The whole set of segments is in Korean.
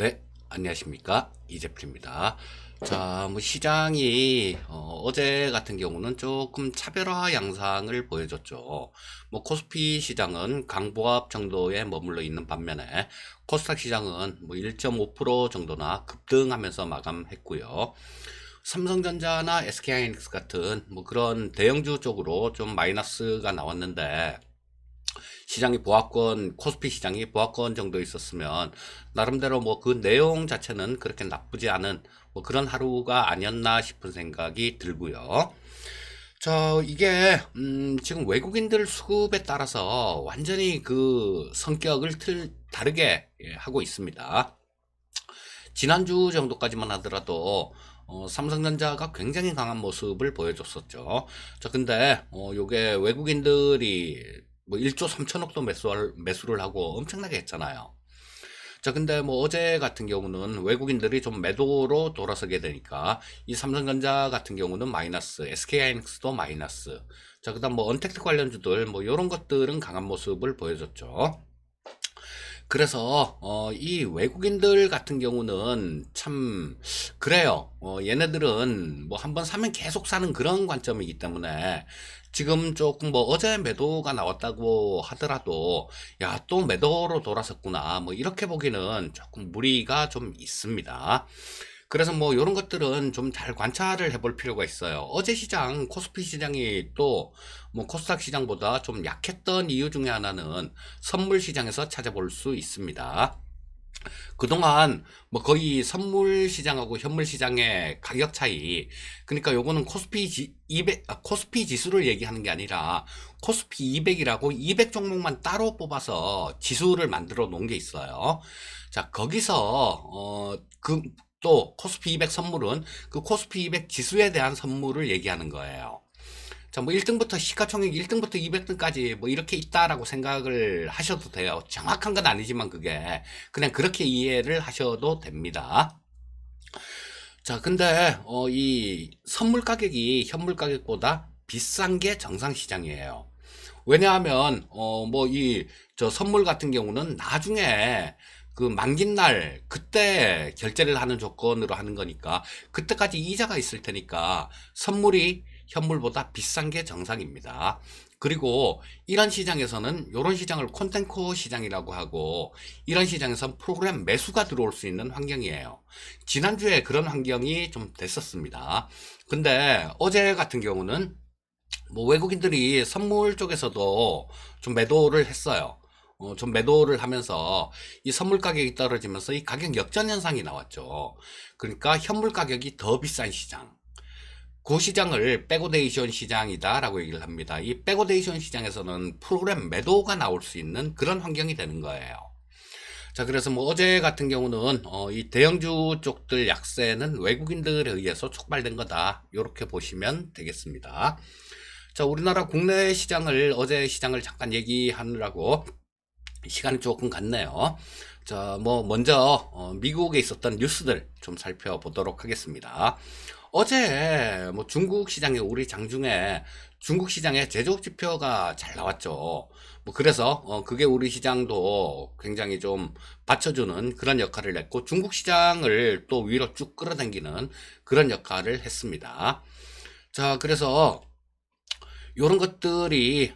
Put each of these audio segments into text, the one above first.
네, 안녕하십니까. 이재필입니다. 자, 시장이 어제 같은 경우는 조금 차별화 양상을 보여줬죠. 코스피 시장은 강보합 정도에 머물러 있는 반면에 코스닥 시장은 1.5% 정도나 급등하면서 마감했고요. 삼성전자나 SK하이닉스 같은 그런 대형주 쪽으로 좀 마이너스가 나왔는데, 시장이 보합권, 코스피 시장이 보합권 정도 있었으면 나름대로 그 내용 자체는 그렇게 나쁘지 않은 그런 하루가 아니었나 싶은 생각이 들고요. 이게 지금 외국인들 수급에 따라서 완전히 그 성격을 다르게 하고 있습니다. 지난주 정도까지만 하더라도 삼성전자가 굉장히 강한 모습을 보여줬었죠. 근데 요게 외국인들이 1조 3천억도 매수를 하고 엄청나게 했잖아요. 근데 어제 같은 경우는 외국인들이 좀 매도로 돌아서게 되니까 이 삼성전자 같은 경우는 마이너스, SK하이닉스도 마이너스. 그다음 언택트 관련주들 이런 것들은 강한 모습을 보여줬죠. 그래서 이 외국인들 같은 경우는 참 그래요. 얘네들은 한번 사면 계속 사는 그런 관점이기 때문에 지금 조금 어제 매도가 나왔다고 하더라도 야, 또 매도로 돌아섰구나 이렇게 보기는 조금 무리가 좀 있습니다. 그래서 이런 것들은 좀 잘 관찰을 해볼 필요가 있어요. 어제 시장, 코스피 시장이 또 코스닥 시장보다 좀 약했던 이유 중에 하나는 선물 시장에서 찾아볼 수 있습니다. 그동안 거의 선물 시장하고 현물 시장의 가격 차이, 그러니까 요거는 코스피 지수를 얘기하는 게 아니라 코스피 200이라고 200 종목만 따로 뽑아서 지수를 만들어 놓은 게 있어요. 거기서 또 코스피 200 선물은 그 코스피 200 지수에 대한 선물을 얘기하는 거예요. 1등부터 시가총액 1등부터 200등까지 이렇게 있다라고 생각을 하셔도 돼요. 정확한 건 아니지만 그게 그냥 그렇게 이해를 하셔도 됩니다. 근데 이 선물 가격이 현물 가격보다 비싼 게 정상 시장이에요. 왜냐하면 이 저 선물 같은 경우는 나중에 그 만긴 날 그때 결제를 하는 조건으로 하는 거니까 그때까지 이자가 있을 테니까 선물이 현물보다 비싼 게 정상입니다. 그리고 이런 시장에서는 이런 시장을 콘텐코 시장이라고 하고, 이런 시장에서는 프로그램 매수가 들어올 수 있는 환경이에요. 지난주에 그런 환경이 좀 됐었습니다. 근데 어제 같은 경우는 외국인들이 선물 쪽에서도 좀 매도를 했어요. 좀 매도를 하면서 이 선물 가격이 떨어지면서 이 가격 역전 현상이 나왔죠. 그러니까 현물 가격이 더 비싼 시장. 그 시장을 백오데이션 시장이다라고 얘기를 합니다. 이 백오데이션 시장에서는 프로그램 매도가 나올 수 있는 그런 환경이 되는 거예요. 그래서 어제 같은 경우는 이 대형주 쪽들 약세는 외국인들에 의해서 촉발된 거다. 이렇게 보시면 되겠습니다. 우리나라 국내 시장을, 어제 시장을 잠깐 얘기하느라고 시간이 조금 갔네요. 먼저 미국에 있었던 뉴스들 좀 살펴보도록 하겠습니다. 어제 중국 시장에, 우리 장중에 중국 시장의 제조업 지표가 잘 나왔죠. 그래서 그게 우리 시장도 굉장히 좀 받쳐주는 그런 역할을 했고, 중국 시장을 또 위로 쭉 끌어당기는 그런 역할을 했습니다. 그래서 요런 것들이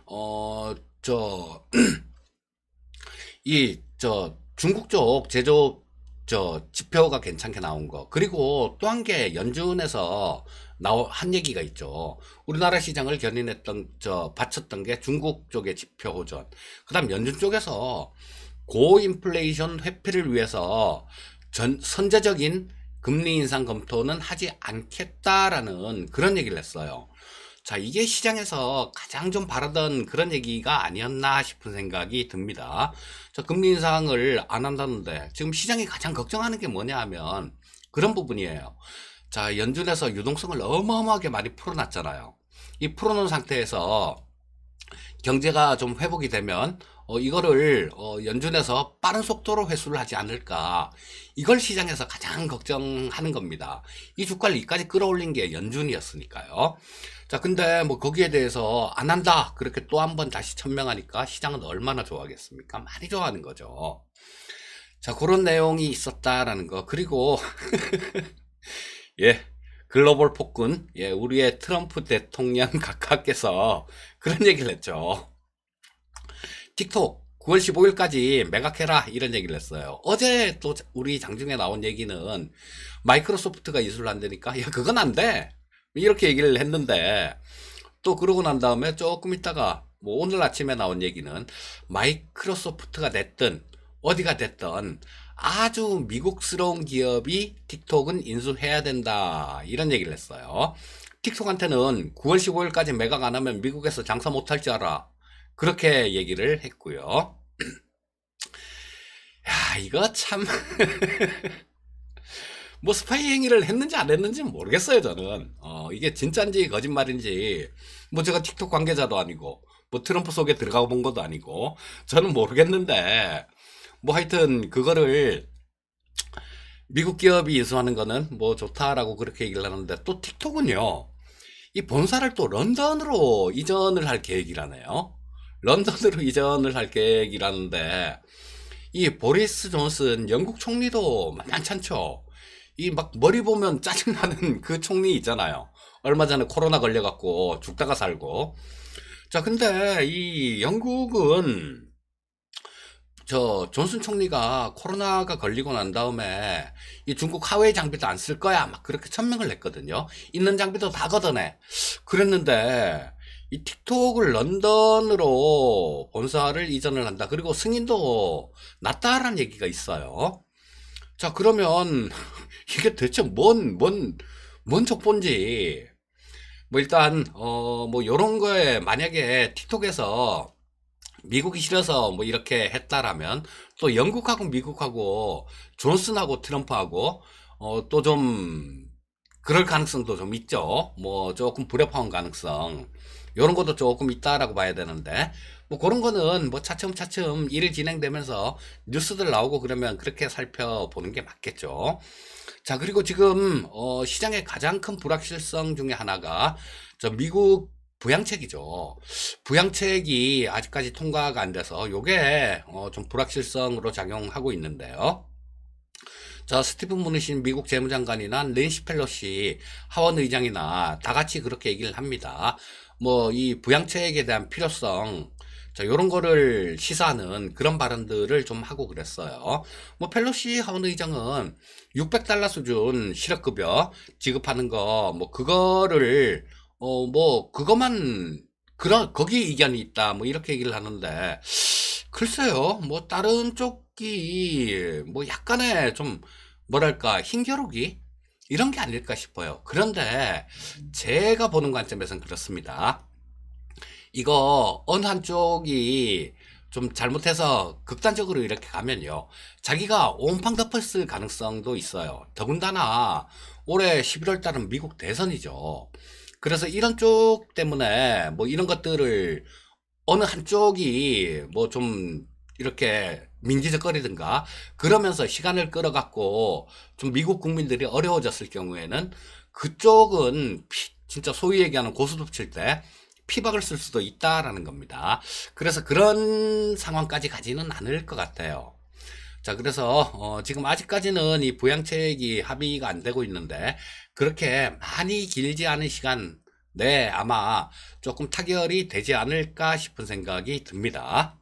중국 쪽 제조업 지표가 괜찮게 나온 거, 그리고 또 한 개 연준에서 한 얘기가 있죠. 우리나라 시장을 견인했던 받쳤던 게 중국 쪽의 지표 호전, 그 다음 연준 쪽에서 고인플레이션 회피를 위해서 선제적인 금리 인상 검토는 하지 않겠다라는 그런 얘기를 했어요. 이게 시장에서 가장 좀 바라던 그런 얘기가 아니었나 싶은 생각이 듭니다. 금리 인상을 안 한다는데 지금 시장이 가장 걱정하는 게 뭐냐 하면 그런 부분이에요. 연준에서 유동성을 어마어마하게 많이 풀어놨잖아요. 이 풀어놓은 상태에서 경제가 좀 회복이 되면 이거를 연준에서 빠른 속도로 회수를 하지 않을까, 이걸 시장에서 가장 걱정하는 겁니다. 이 주가를 이까지 끌어올린 게 연준이었으니까요. 근데 거기에 대해서 안 한다 그렇게 또 한 번 다시 천명하니까 시장은 얼마나 좋아하겠습니까? 많이 좋아하는 거죠. 자, 그런 내용이 있었다라는 거. 그리고 예, 글로벌 폭군, 예, 우리의 트럼프 대통령 각하께서 그런 얘기를 했죠. 틱톡 9월 15일까지 매각해라 이런 얘기를 했어요. 어제 또 우리 장중에 나온 얘기는 마이크로소프트가 이술을 한다니까 야 그건 안 돼 이렇게 얘기를 했는데, 또 그러고 난 다음에 조금 있다가 뭐 오늘 아침에 나온 얘기는 마이크로소프트가 됐든 어디가 됐든 아주 미국스러운 기업이 틱톡은 인수해야 된다 이런 얘기를 했어요. 틱톡한테는 9월 15일까지 매각 안 하면 미국에서 장사 못할 줄 알아 그렇게 얘기를 했고요. 야 이거 참 뭐 스파이 행위를 했는지 안 했는지 모르겠어요 저는. 이게 진짜인지 거짓말인지 뭐 제가 틱톡 관계자도 아니고 뭐 트럼프 속에 들어가 본 것도 아니고 저는 모르겠는데, 뭐 하여튼 그거를 미국 기업이 인수하는 거는 뭐 좋다라고 그렇게 얘기를 하는데, 또 틱톡은요 이 본사를 또 런던으로 이전을 할 계획이라네요. 런던으로 이전을 할 계획이라는데, 이 보리스 존슨 영국 총리도 만만찮죠. 이 막 머리 보면 짜증나는 그 총리 있잖아요. 얼마 전에 코로나 걸려갖고 죽다가 살고. 자, 근데 이 영국은 저 존슨 총리가 코로나가 걸리고 난 다음에 이 중국 하웨이 장비도 안 쓸 거야 막 그렇게 천명을 냈거든요. 있는 장비도 다 걷어내 그랬는데, 이 틱톡을 런던으로 본사를 이전을 한다, 그리고 승인도 낮다라는 얘기가 있어요. 자, 그러면 이게 대체 뭔 족본지. 뭐 일단 뭐 요런 거에 만약에 틱톡에서 미국이 싫어서 뭐 이렇게 했다라면, 또 영국하고 미국하고 존슨하고 트럼프하고 또 좀 그럴 가능성도 좀 있죠. 뭐 조금 불협화음 가능성 요런 것도 조금 있다라고 봐야 되는데, 뭐 그런 거는 뭐 차츰차츰 일 진행되면서 뉴스들 나오고 그러면 그렇게 살펴보는 게 맞겠죠. 자, 그리고 지금 시장의 가장 큰 불확실성 중에 하나가 저 미국 부양책이죠. 부양책이 아직까지 통과가 안 돼서 요게 좀 불확실성으로 작용하고 있는데요. 자, 스티븐 무누신 미국 재무장관이나 낸시 펠로시 하원 의장이나 다 같이 그렇게 얘기를 합니다. 뭐 이 부양책에 대한 필요성, 자, 요런 거를 시사하는 그런 발언들을 좀 하고 그랬어요. 뭐 펠로시 하원 의장은 600달러 수준 실업급여 지급하는 거, 뭐 그거를 뭐 그것만 거기 이견이 있다 뭐 이렇게 얘기를 하는데, 글쎄요 뭐 다른 쪽이 뭐 약간의 좀 뭐랄까 힘겨루기 이런 게 아닐까 싶어요. 그런데 제가 보는 관점에서는 그렇습니다. 이거 어느 한쪽이 좀 잘못해서 극단적으로 이렇게 가면요 자기가 온팡 덮었을 가능성도 있어요. 더군다나 올해 11월 달은 미국 대선이죠. 그래서 이런 쪽 때문에 뭐 이런 것들을 어느 한쪽이 뭐 좀 이렇게 민기적거리든가 그러면서 시간을 끌어갖고 좀 미국 국민들이 어려워졌을 경우에는 그쪽은 진짜 소위 얘기하는 고스톱 칠 때 피박을 쓸 수도 있다라는 겁니다. 그래서 그런 상황까지 가지는 않을 것 같아요. 자, 그래서 지금 아직까지는 이 부양책이 합의가 안 되고 있는데, 그렇게 많이 길지 않은 시간 내 아마 조금 타결이 되지 않을까 싶은 생각이 듭니다.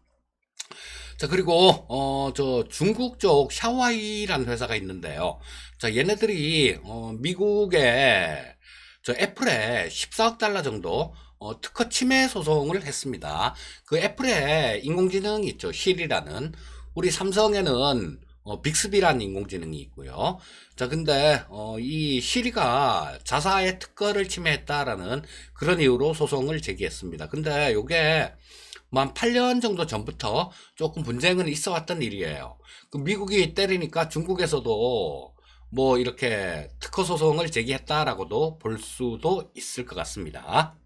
자, 그리고 저 중국 쪽 샤오하이라는 회사가 있는데요. 자, 얘네들이 미국에 저 애플에 14억 달러 정도 특허 침해 소송을 했습니다. 그 애플에 인공지능 있죠. 실이라는. 우리 삼성에는 빅스비라는 인공지능이 있고요. 자, 근데 이 시리가 자사의 특허를 침해했다라는 그런 이유로 소송을 제기했습니다. 근데 요게 뭐 한 8년 정도 전부터 조금 분쟁은 있어 왔던 일이에요. 그 미국이 때리니까 중국에서도 뭐 이렇게 특허 소송을 제기했다라고도 볼 수도 있을 것 같습니다.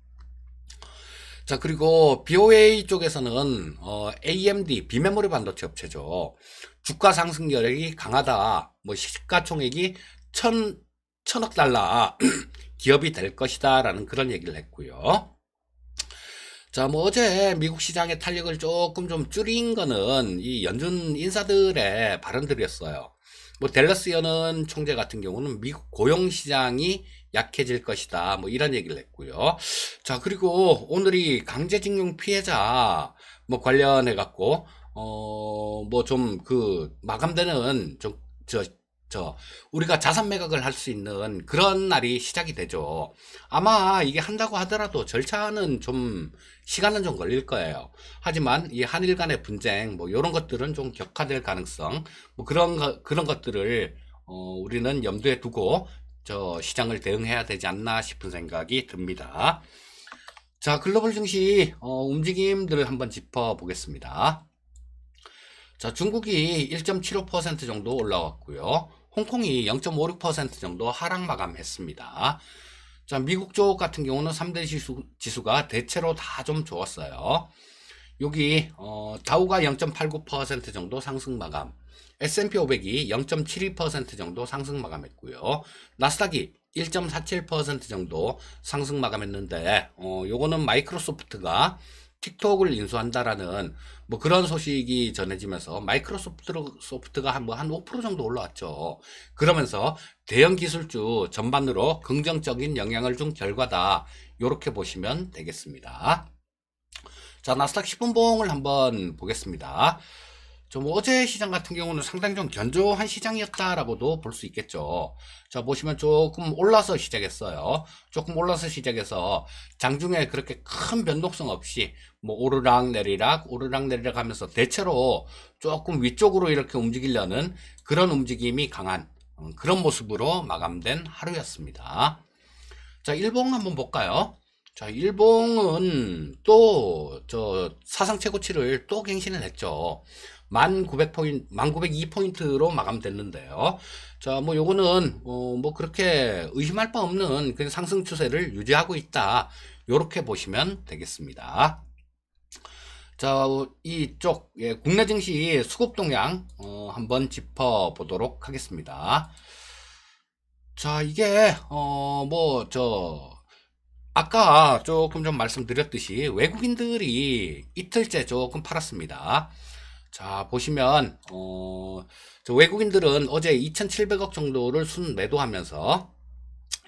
자, 그리고 BOA 쪽에서는 AMD 비메모리 반도체 업체죠. 주가 상승 여력이 강하다. 뭐 시가총액이 천억 달러 기업이 될 것이다라는 그런 얘기를 했고요. 자, 뭐 어제 미국 시장의 탄력을 조금 좀 줄인 거는 이 연준 인사들의 발언들이었어요. 뭐 댈러스 연은 총재 같은 경우는 미국 고용 시장이 약해질 것이다. 뭐 이런 얘기를 했고요. 자, 그리고 오늘이 강제징용 피해자 뭐 관련해 갖고 뭐 좀 그 마감되는 우리가 자산 매각을 할 수 있는 그런 날이 시작이 되죠. 아마 이게 한다고 하더라도 절차는 좀 시간은 좀 걸릴 거예요. 하지만 이 한일 간의 분쟁 뭐 이런 것들은 좀 격화될 가능성 뭐 그런 것들을 우리는 염두에 두고 시장을 대응해야 되지 않나 싶은 생각이 듭니다. 자, 글로벌 증시 움직임들을 한번 짚어보겠습니다. 자, 중국이 1.75% 정도 올라왔고요. 홍콩이 0.56% 정도 하락 마감했습니다. 자, 미국 쪽 같은 경우는 3대 지수가 대체로 다 좀 좋았어요. 여기 다우가 0.89% 정도 상승 마감, S&P 500이 0.72% 정도 상승 마감했고요. 나스닥이 1.47% 정도 상승 마감했는데 요거는 마이크로소프트가 틱톡을 인수한다라는 뭐 그런 소식이 전해지면서 마이크로소프트가 한 5% 정도 올라왔죠. 그러면서 대형 기술주 전반으로 긍정적인 영향을 준 결과다. 이렇게 보시면 되겠습니다. 자, 나스닥 10분봉을 한번 보겠습니다. 좀 어제 시장 같은 경우는 상당히 좀 견조한 시장이었다라고도 볼 수 있겠죠. 자, 보시면 조금 올라서 시작했어요. 조금 올라서 시작해서 장중에 그렇게 큰 변동성 없이 뭐 오르락 내리락 하면서 대체로 조금 위쪽으로 이렇게 움직이려는 그런 움직임이 강한 그런 모습으로 마감된 하루였습니다. 자, 일봉 한번 볼까요? 자, 일봉은 또 사상 최고치를 또 갱신을 했죠. 1902포인트로 마감됐는데요. 자, 뭐 요거는 뭐 그렇게 의심할 바 없는 그냥 상승 추세를 유지하고 있다. 요렇게 보시면 되겠습니다. 자, 이쪽 국내 증시 수급 동향 한번 짚어 보도록 하겠습니다. 자, 이게 아까 조금 좀 말씀드렸듯이 외국인들이 이틀째 조금 팔았습니다. 자, 보시면 저 외국인들은 어제 2,700억 정도를 순매도하면서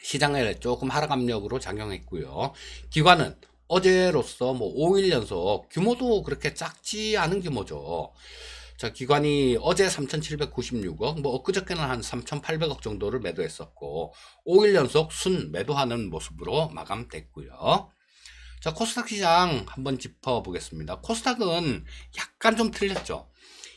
시장에 조금 하락 압력으로 작용했고요. 기관은 어제로서 뭐 5일 연속, 규모도 그렇게 작지 않은 규모죠. 자, 기관이 어제 3,796억, 뭐 엊그저께는 한 3,800억 정도를 매도했었고 5일 연속 순 매도하는 모습으로 마감됐고요. 자, 코스닥 시장 한번 짚어보겠습니다. 코스닥은 약간 좀 틀렸죠.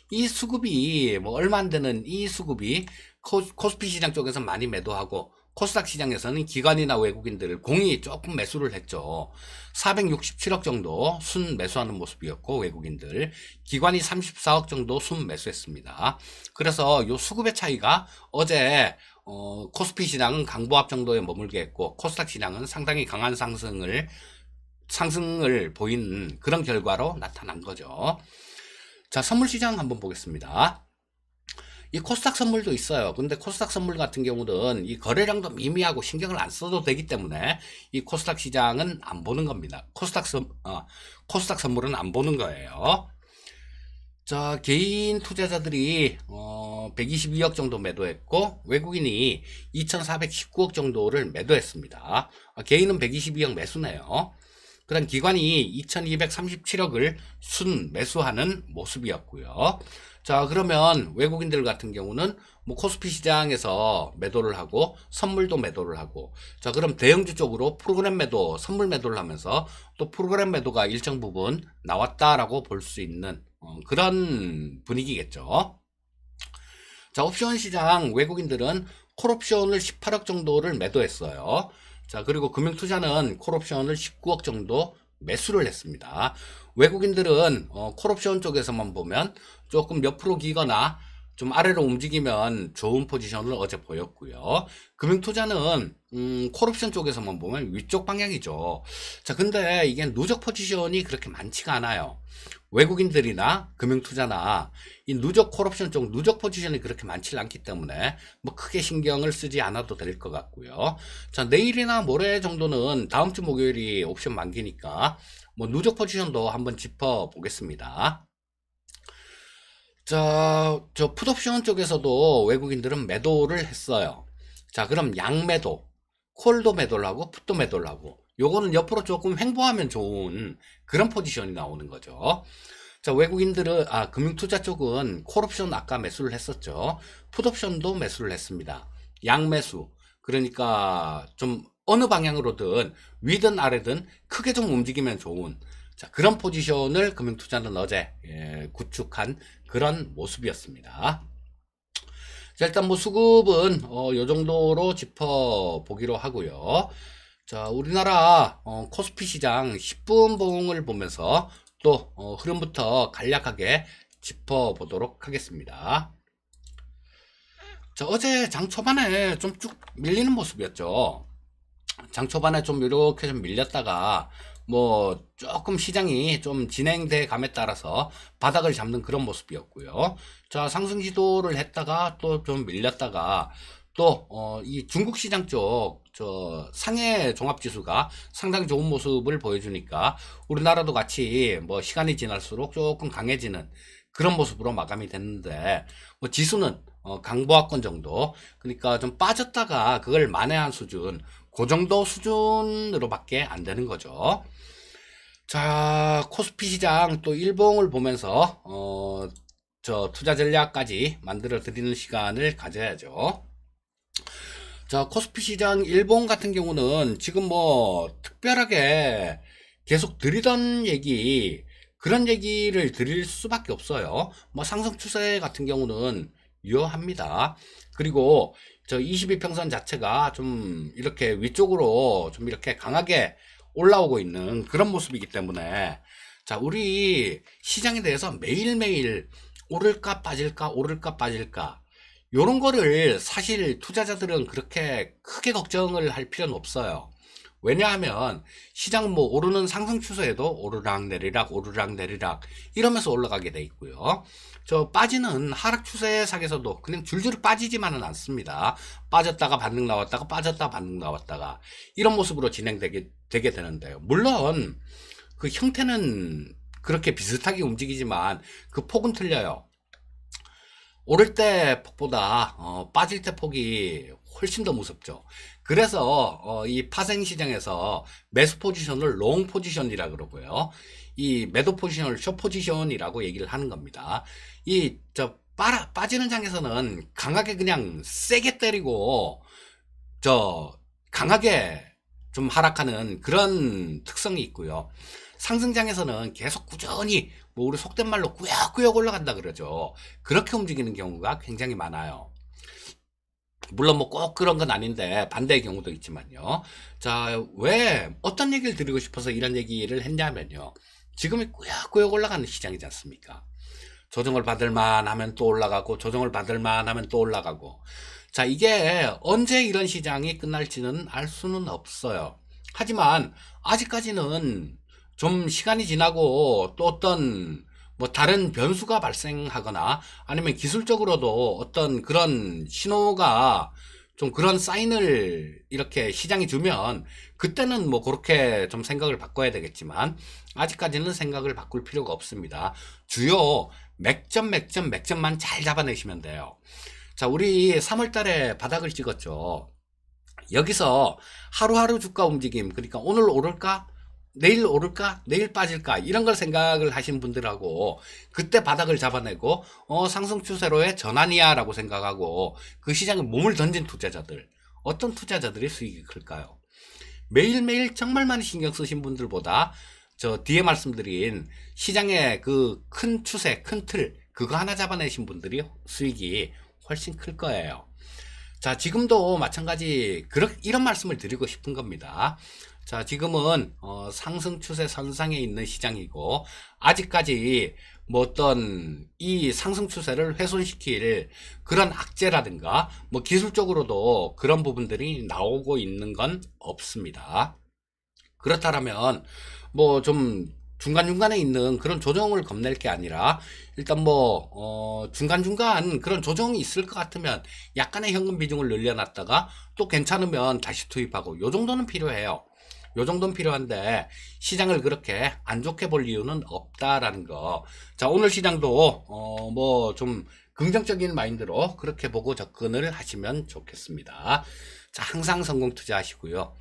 이 수급이 뭐 얼마 안 되는 이 수급이 코스피 시장 쪽에서 많이 매도하고 코스닥 시장에서는 기관이나 외국인들 공이 조금 매수를 했죠. 467억 정도 순 매수하는 모습이었고 외국인들, 기관이 34억 정도 순 매수했습니다. 그래서 요 수급의 차이가 어제 코스피 시장은 강보합 정도에 머물게 했고 코스닥 시장은 상당히 강한 상승을 보인 그런 결과로 나타난 거죠. 자, 선물 시장 한번 보겠습니다. 이 코스닥 선물도 있어요. 근데 코스닥 선물 같은 경우는 이 거래량도 미미하고 신경을 안 써도 되기 때문에 이 코스닥 시장은 안 보는 겁니다. 코스닥 선물은 안 보는 거예요. 자, 개인 투자자들이 122억 정도 매도했고 외국인이 2,419억 정도를 매도했습니다. 개인은 122억 매수네요. 그 다음 기관이 2237억을 순 매수하는 모습이었고요. 자, 그러면 외국인들 같은 경우는 뭐 코스피 시장에서 매도를 하고 선물도 매도를 하고, 자, 그럼 대형주 쪽으로 프로그램 매도, 선물 매도를 하면서 또 프로그램 매도가 일정 부분 나왔다라고 볼 수 있는 그런 분위기겠죠. 자, 옵션 시장 외국인들은 콜옵션을 18억 정도를 매도했어요. 자, 그리고 금융투자는 콜옵션을 19억 정도 매수를 했습니다. 외국인들은 콜옵션 쪽에서만 보면 조금 몇 프로 기거나 좀 아래로 움직이면 좋은 포지션을 어제 보였고요. 금융투자는 콜옵션 쪽에서만 보면 위쪽 방향이죠. 자, 근데 이게 누적 포지션이 그렇게 많지가 않아요. 외국인들이나 금융투자나 이 누적 콜옵션 쪽 누적 포지션이 그렇게 많지 않기 때문에 뭐 크게 신경을 쓰지 않아도 될 것 같고요. 자, 내일이나 모레 정도는 다음 주 목요일이 옵션 만기니까 뭐 누적 포지션도 한번 짚어 보겠습니다. 자, 저 풋옵션 쪽에서도 외국인들은 매도를 했어요. 자, 그럼 양매도, 콜도 매도를 하고 풋도 매도를 하고, 요거는 옆으로 조금 횡보하면 좋은 그런 포지션이 나오는 거죠. 자, 외국인들은 금융투자 쪽은 콜옵션 아까 매수를 했었죠. 풋옵션도 매수를 했습니다. 양매수. 그러니까 좀 어느 방향으로든 위든 아래든 크게 좀 움직이면 좋은, 자, 그런 포지션을 금융투자는 어제 구축한 그런 모습이었습니다. 자, 일단 뭐 수급은 요 정도로 짚어 보기로 하고요. 자, 우리나라 코스피 시장 10분 봉을 보면서 또 흐름부터 간략하게 짚어 보도록 하겠습니다. 자, 어제 장 초반에 좀 쭉 밀리는 모습이었죠. 장 초반에 좀 이렇게 좀 밀렸다가 뭐 조금 시장이 좀 진행돼 감에 따라서 바닥을 잡는 그런 모습이었고요. 자, 상승 시도를 했다가 또 좀 밀렸다가 또 이 중국 시장 쪽 저 상해 종합지수가 상당히 좋은 모습을 보여주니까 우리나라도 같이 뭐 시간이 지날수록 조금 강해지는 그런 모습으로 마감이 됐는데, 뭐 지수는 강보합권 정도, 그러니까 좀 빠졌다가 그걸 만회한 수준, 그 정도 수준으로밖에 안 되는 거죠. 자, 코스피 시장 또 일봉을 보면서 저 투자 전략까지 만들어 드리는 시간을 가져야죠. 자, 코스피 시장 일본 같은 경우는 지금 뭐 특별하게 계속 드리던 얘기, 그런 얘기를 드릴 수밖에 없어요. 뭐 상승 추세 같은 경우는 유효합니다. 그리고 저 22평선 자체가 좀 이렇게 위쪽으로 좀 이렇게 강하게 올라오고 있는 그런 모습이기 때문에, 자, 우리 시장에 대해서 매일매일 오를까 빠질까 오를까 빠질까 요런 거를 사실 투자자들은 그렇게 크게 걱정을 할 필요는 없어요. 왜냐하면 시장 뭐 오르는 상승 추세에도 오르락 내리락 오르락 내리락 이러면서 올라가게 돼 있고요. 저 빠지는 하락 추세상에서도 그냥 줄줄 빠지지만은 않습니다. 빠졌다가 반등 나왔다가 빠졌다가 반등 나왔다가 이런 모습으로 되게 되는데요. 물론 그 형태는 그렇게 비슷하게 움직이지만 그 폭은 틀려요. 오를 때 폭보다 빠질 때 폭이 훨씬 더 무섭죠. 그래서 이 파생 시장에서 매수 포지션을 롱 포지션이라 그러고요. 이 매도 포지션을 숏 포지션이라고 얘기를 하는 겁니다. 이 저 빠지는 장에서는 강하게 그냥 세게 때리고 저 강하게 좀 하락하는 그런 특성이 있고요. 상승장에서는 계속 꾸준히 뭐 우리 속된 말로 꾸역꾸역 올라간다 그러죠. 그렇게 움직이는 경우가 굉장히 많아요. 물론 뭐 꼭 그런 건 아닌데 반대의 경우도 있지만요. 자, 왜 어떤 얘기를 드리고 싶어서 이런 얘기를 했냐면요. 지금이 꾸역꾸역 올라가는 시장이지 않습니까? 조정을 받을만 하면 또 올라가고 조정을 받을만 하면 또 올라가고, 자, 이게 언제 이런 시장이 끝날지는 알 수는 없어요. 하지만 아직까지는 좀 시간이 지나고 또 어떤 뭐 다른 변수가 발생하거나 아니면 기술적으로도 어떤 그런 신호가 좀 그런 사인을 이렇게 시장이 주면 그때는 뭐 그렇게 좀 생각을 바꿔야 되겠지만 아직까지는 생각을 바꿀 필요가 없습니다. 주요 맥점만 잘 잡아내시면 돼요. 자, 우리 3월 달에 바닥을 찍었죠. 여기서 하루하루 주가 움직임, 그러니까 오늘 오를까? 내일 오를까? 내일 빠질까? 이런 걸 생각을 하신 분들하고 그때 바닥을 잡아내고 상승 추세로의 전환이야 라고 생각하고 그 시장에 몸을 던진 투자자들, 어떤 투자자들이 수익이 클까요? 매일매일 정말 많이 신경 쓰신 분들보다 저 뒤에 말씀드린 시장의 그 큰 추세, 큰 틀, 그거 하나 잡아내신 분들이 수익이 훨씬 클 거예요. 자, 지금도 마찬가지 이런 말씀을 드리고 싶은 겁니다. 자, 지금은 상승 추세 선상에 있는 시장이고 아직까지 뭐 어떤 이 상승 추세를 훼손시킬 그런 악재라든가 뭐 기술적으로도 그런 부분들이 나오고 있는 건 없습니다. 그렇다면 뭐 좀 중간중간에 있는 그런 조정을 겁낼 게 아니라 일단 뭐 중간중간 그런 조정이 있을 것 같으면 약간의 현금 비중을 늘려놨다가 또 괜찮으면 다시 투입하고 요 정도는 필요해요. 요 정도는 필요한데 시장을 그렇게 안 좋게 볼 이유는 없다라는 거. 자, 오늘 시장도 뭐 좀 긍정적인 마인드로 그렇게 보고 접근을 하시면 좋겠습니다. 자, 항상 성공 투자하시고요.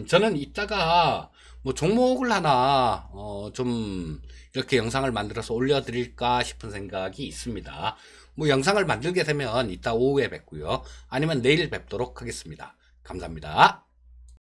저는 이따가 뭐 종목을 하나 좀 이렇게 영상을 만들어서 올려드릴까 싶은 생각이 있습니다. 뭐 영상을 만들게 되면 이따 오후에 뵙고요. 아니면 내일 뵙도록 하겠습니다. 감사합니다.